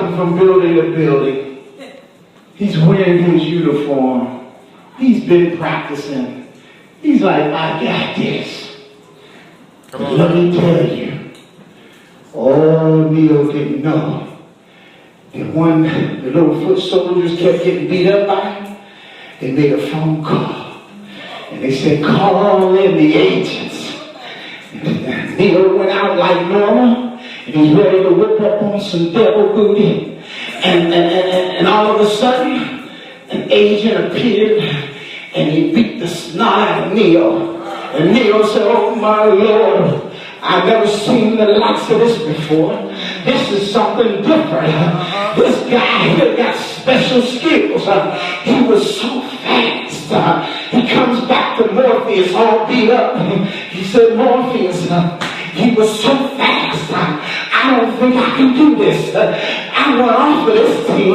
jumping from building to building. He's wearing his uniform. He's been practicing. He's like, I got this. But let me tell you, all Neil didn't know that when the little foot soldiers kept getting beat up by him, they made a phone call. And they said, call in the agents. And Neil went out like normal, and he's ready to whip up on some devil booty. And all of a sudden, an agent appeared, and he beat the snot out of Neil. And Neil said, oh my Lord, I've never seen the likes of this before. This is something different. This guy here got special skills. He was so fast. He comes back to Morpheus all beat up. He said, Morpheus, he was so fast. I don't think I can do this. I went off of this team.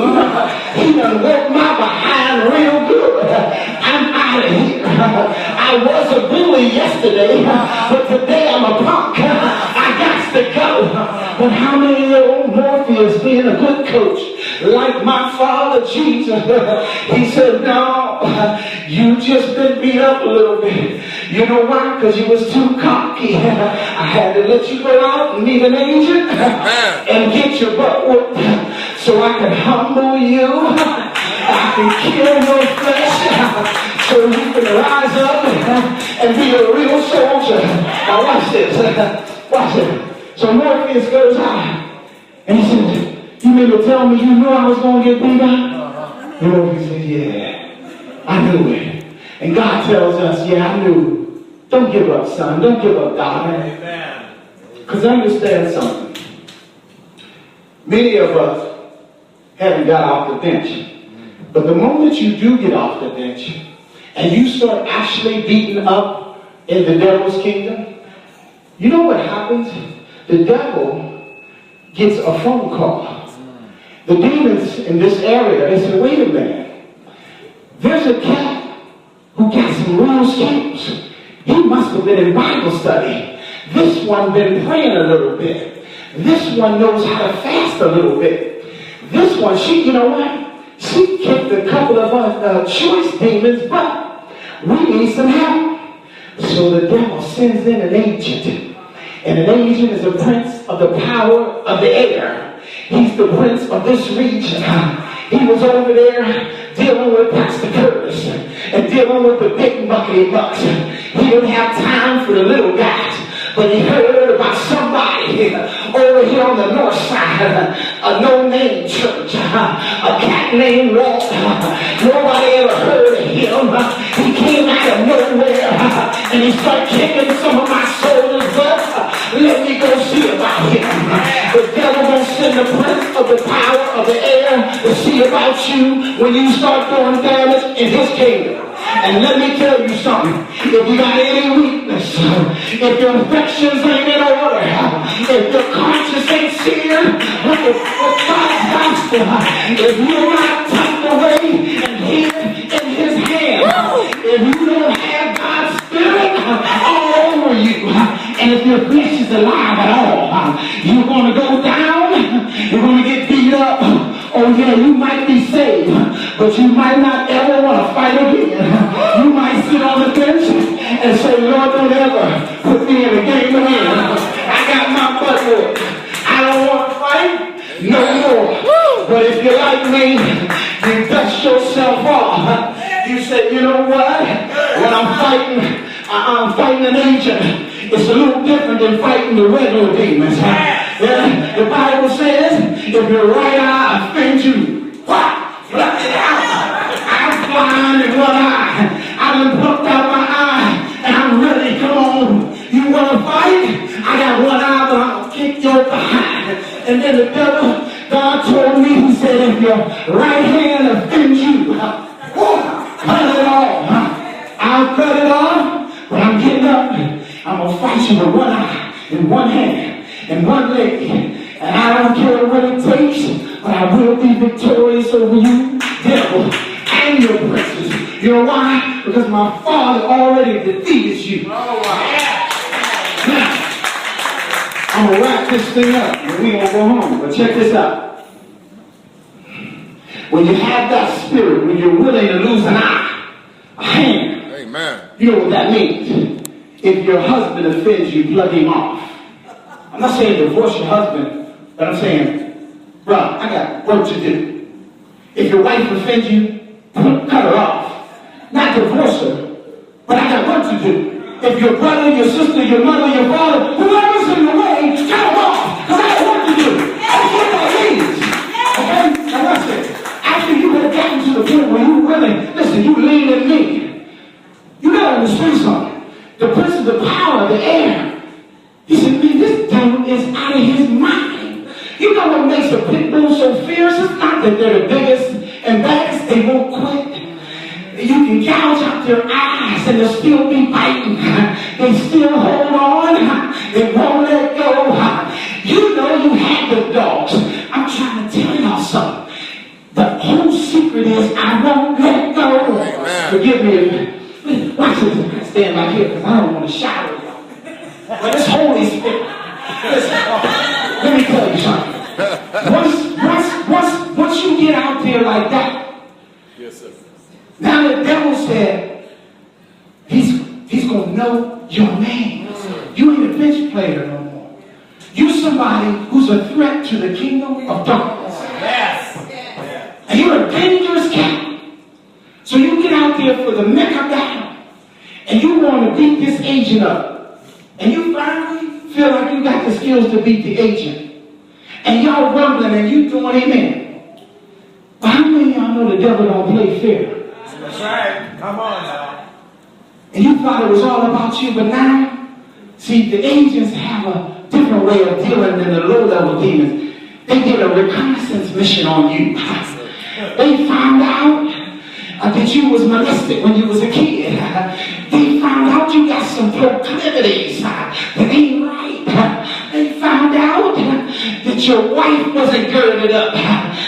He done worked my behind real good. I'm out of here. I was a bully yesterday, but today I'm a punk. I got to go. But how many old Morpheus being a good coach, like my father Jesus, he said, no, you just been beat up a little bit. You know why? Because you was too cocky. I had to let you go out and meet an agent and get your butt whooped so I can humble you. I can kill your flesh so you can rise up and be a real soldier. Now watch this. Watch it. So Morpheus goes out and he says, you mean to tell me you knew I was going to get beat up? And Morpheus said, yeah, I knew it. And God tells us, yeah, I knew. Don't give up, son. Don't give up, daughter. Amen. Because understand something. Many of us haven't got off the bench. But the moment you do get off the bench and you start actually beating up in the devil's kingdom, you know what happens? The devil gets a phone call. The demons in this area, they say, wait a minute. There's a cat who got some real skills. He must have been in Bible study. This one been praying a little bit. This one knows how to fast a little bit. This one, you know what? She kicked a couple of choice demons, but we need some help. So the devil sends in an agent. And an agent is a prince of the power of the air. He's the prince of this region. He was over there dealing with Pastor Curtis and dealing with the big buckety bucks. He didn't have time for the little guys. But he heard about somebody over here on the north side, a no-name church, a cat named Walt. Nobody ever heard of him. He came out of nowhere and he started kicking some of my soldiers' butt. Let me go see about him. The devil gonna send the prince of the power of the air to see about you when you start doing damage in his kingdom. And let me tell you something. If you got any weakness, if your affections ain't in order, if your conscience ain't seared with God's gospel, if you're not tucked away and hid in his hand, if you don't have God's spirit all over you, and if your flesh is alive at all, you're going to go down, you're going to get beat up. Oh yeah, you might be saved, but you might not ever want to fight again. You might sit on the bench and say, Lord, don't ever put me in a game again. I got my butt whooped. I don't want to fight no more. But if you're like me, you dust yourself off. You say, you know what? When I'm fighting an agent, it's a little different than fighting the regular demons. The Bible says, if your right eye offends you, pluck it out. I'm blind in one eye. I done plucked out my eye, and I'm ready. Come on. You want to fight? I got one eye, but I'm going to kick your behind. And then the devil, God told me, he said, if your right hand offends you, cut it off. I'll cut it off, but I'm getting up. I'm going to fight you with one eye and one hand and one leg. And I don't care what it takes, but I will be victorious over you, devil, and your princes. You know why? Because my Father already defeated you. Now, I'm going to wrap this thing up, and we're going to go home. But check this out. When you have that spirit, when you're willing to lose an eye, a hand, amen. You know what that means. If your husband offends you, plug him off. I'm not saying divorce your husband, but I'm saying, bro, I got work to do. If your wife offends you, cut her off. Not divorce her, but I got work to do. If your brother, your sister, your mother, your father, whoever's in the way, cut them off, because I got work to do. That's what that means. Okay? Now listen, after you have gotten to the point where you're willing, listen, you lean in me. You got to understand something. The prince of the power of the air, he said, man, this dude is out of his mind. You know what makes a pit bull so fierce? It's not that they're the biggest and baddest, they won't quit. You can gouge out their eyes and they'll still be biting. They still hold on. They won't let go. You know you have the dogs. I'm trying to tell y'all something. The whole secret is I won't let go. Amen. Forgive me. Watch this. I stand right here because I don't want to shout at y'all. But it's Holy Spirit. Listen, let me tell you something. Once you get out there like that, yes, sir. Now the devil said, he's going to know your name. Yes, you ain't a bench player no more. You somebody who's a threat to the kingdom of darkness. Yes. And you're a dangerous cat. So you get out there for the mecca battle, and you want to beat this agent up. And you finally feel like you got the skills to beat the agent. And y'all rumbling and you throwing him in. But how many of y'all know the devil don't play fair? That's right. Come on now. And you thought it was all about you, but now, see, the agents have a different way of dealing than the low-level demons. They did a reconnaissance mission on you. They found out that you was molested when you was a kid. They found out you got some proclivities that ain't right. They found out that your wife wasn't girded up.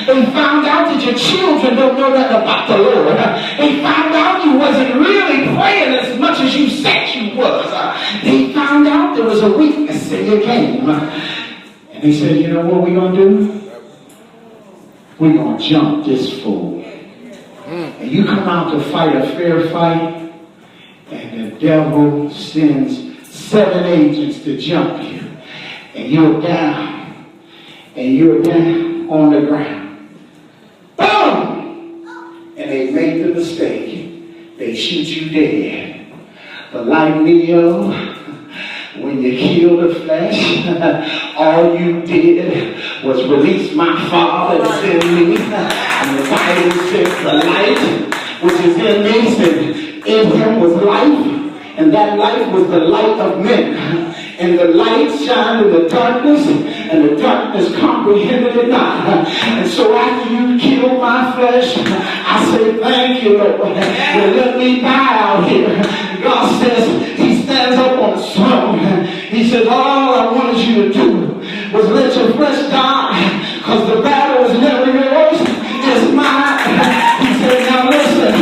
They found out that your children don't know nothing about the Lord. They found out you wasn't really praying as much as you said you was. They found out there was a weakness in your game. And they said, you know what we're going to do? We're going to jump this fool. And you come out to fight a fair fight, and the devil sends 7 agents to jump you. And you're down. And you're down on the ground. Boom! And they made the mistake. They shoot you dead. But like Neo, when you kill the flesh, all you did was release my Father that's in me. And the Bible says the light which is in me, said in him was life, and that light was the light of men. And the light shined in the darkness, and the darkness comprehended it not. And so after you killed my flesh, I say thank you, Lord. You let me die out here. God says, he stands up on the throne. He says, all I wanted you to do was let your flesh die, because the battle is never yours, it's mine. He said, now listen,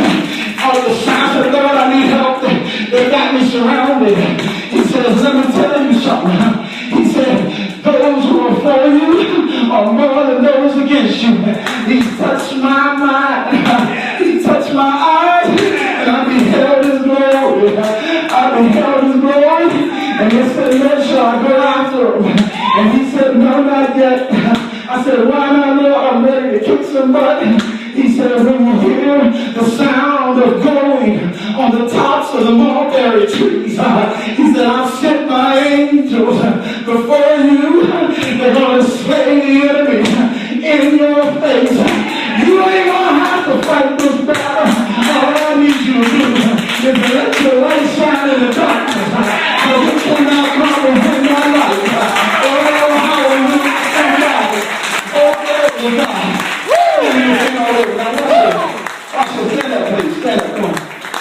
all the signs of God, I need help. They got me surrounded. He says, let me tell you something. He said, those who are for you are more than those against you. He touched my mind. He touched my eyes. And I beheld his glory. I beheld his glory. And he said, yes, shall I go after him? And he said, no, not yet. I said, why not, Lord? I'm ready to kick some butt. He said, when you hear the sound of going on the tops of the mulberry trees, he said, I've sent my angels before you. They're going to slay the enemy in your face. You ain't going to have to fight this battle. All I need you to do is to let your light shine in the darkness. So you cannot comprehend my life. Oh, hallelujah. Oh, glory to God. Watch it. Stand up, please. Stand up. Come on.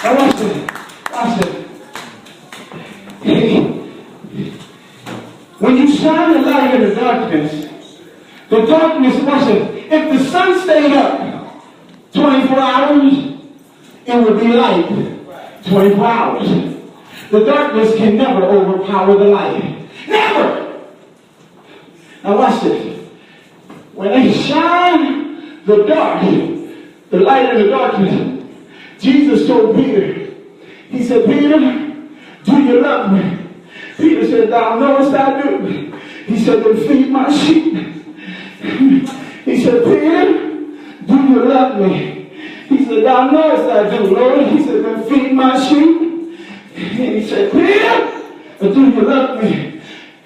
Now watch it. Watch it. When you shine the light in the darkness, watch it. If the sun stayed up 24 hours, it would be light 24 hours. The darkness can never overpower the light. Never! Now watch this. When they shine the dark, the light in the darkness. Jesus told Peter, he said, Peter, do you love me? Peter said, thou knowest I do. He said, then feed my sheep. He said, Peter, do you love me? He said, thou knowest I do, Lord. He said, then feed my sheep. And he said, Peter, do you love me?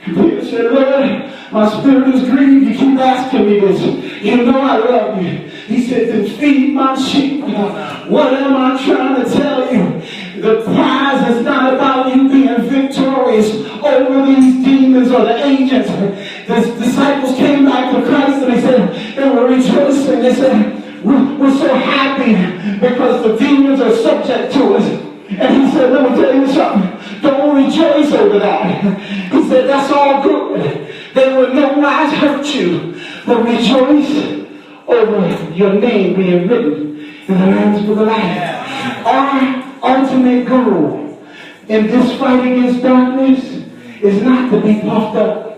And Peter said, Lord, my spirit is grieved. You keep asking me this. You know I love you. He said, then feed my sheep. What am I trying to tell you? The prize is not about you being victorious over these demons or the agents. The disciples came back to Christ and they said, they were rejoicing. They said, we're so happy because the demons are subject to us. And he said, let me tell you something. Don't rejoice over that. He said, that's all good. They will no wise hurt you. But rejoice over your name being written in the Lamb's Book of Life. Our ultimate goal in this fight against darkness is not to be puffed up.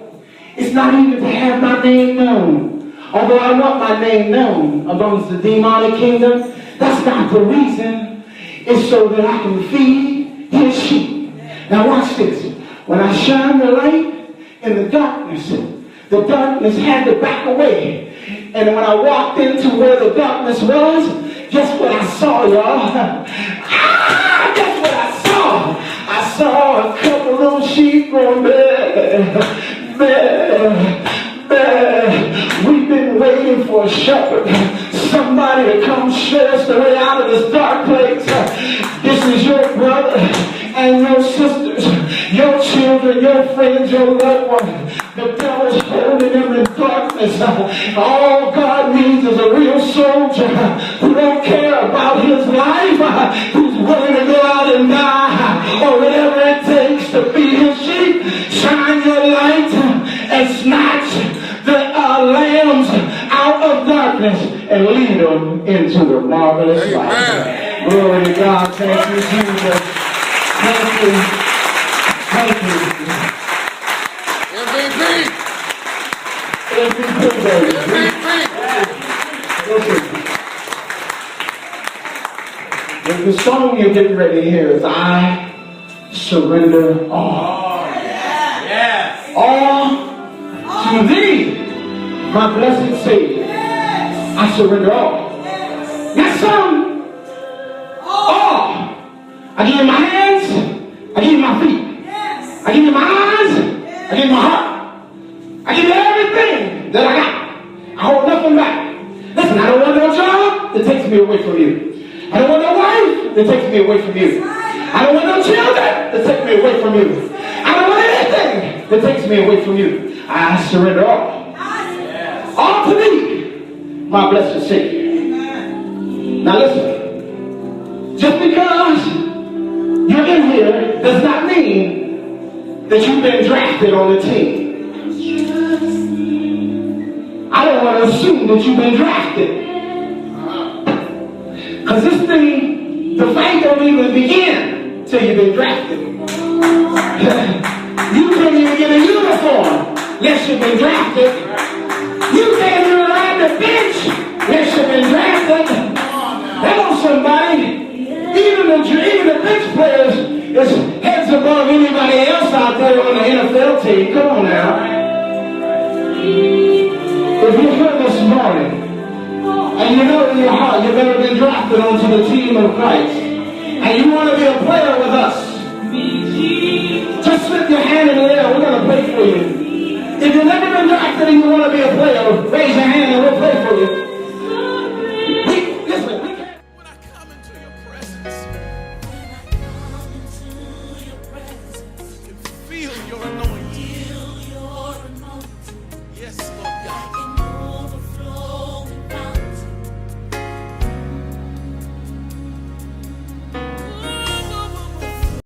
It's not even to have my name known. Although I want my name known amongst the demonic kingdom, that's not the reason. It's so that I can feed his sheep. Now watch this. When I shine the light in the darkness had to back away. And when I walked into where the darkness was, guess what I saw, y'all? Guess what I saw? I saw a couple little sheep going, bleh, bleh, bleh. We've been waiting for a shepherd, somebody to come show us the way out of this dark place. This is your brother and your sisters, your children, your friends, your loved ones. The devil's holding them in darkness. All God needs is a real soldier who don't care about his life, who's willing to go out and die, or whatever it takes to feed his sheep. Shine your light and snatch the lambs out of darkness and lead them into the marvelous light. Glory to God. Thank you, Jesus. Thank you. Thank you. The song you're getting ready to hear is I Surrender All. Yes. All to thee, my blessed Savior. I surrender all. That's some. All. I give you my hands. I give you my feet. I give you my eyes. I give you my heart. I give you everything that I got. I hold nothing back. Listen, I don't want no job that takes me away from you. I don't want no wife that takes me away from you. I don't want no children that take me away from you. I don't want anything that takes me away from you. I surrender all. All to thee, my blessed Savior. Now listen. Just because you're in here does not mean that you've been drafted on the team. I don't want to assume that you've been drafted. Because this thing, the fight don't even begin till you've been drafted. You can't even get a uniform unless you've been drafted. You can't even ride the bench unless you've been drafted. Hello, somebody. Even the bench players is heads above anybody else out there on the NFL team. Come on now. If you're here this morning, and you know in your heart you've never been drafted onto the team of Christ, and you want to be a player with us, just slip your hand in the air. We're going to pray for you. If you've never been drafted and you want to be a player, raise your hand and we'll pray for you.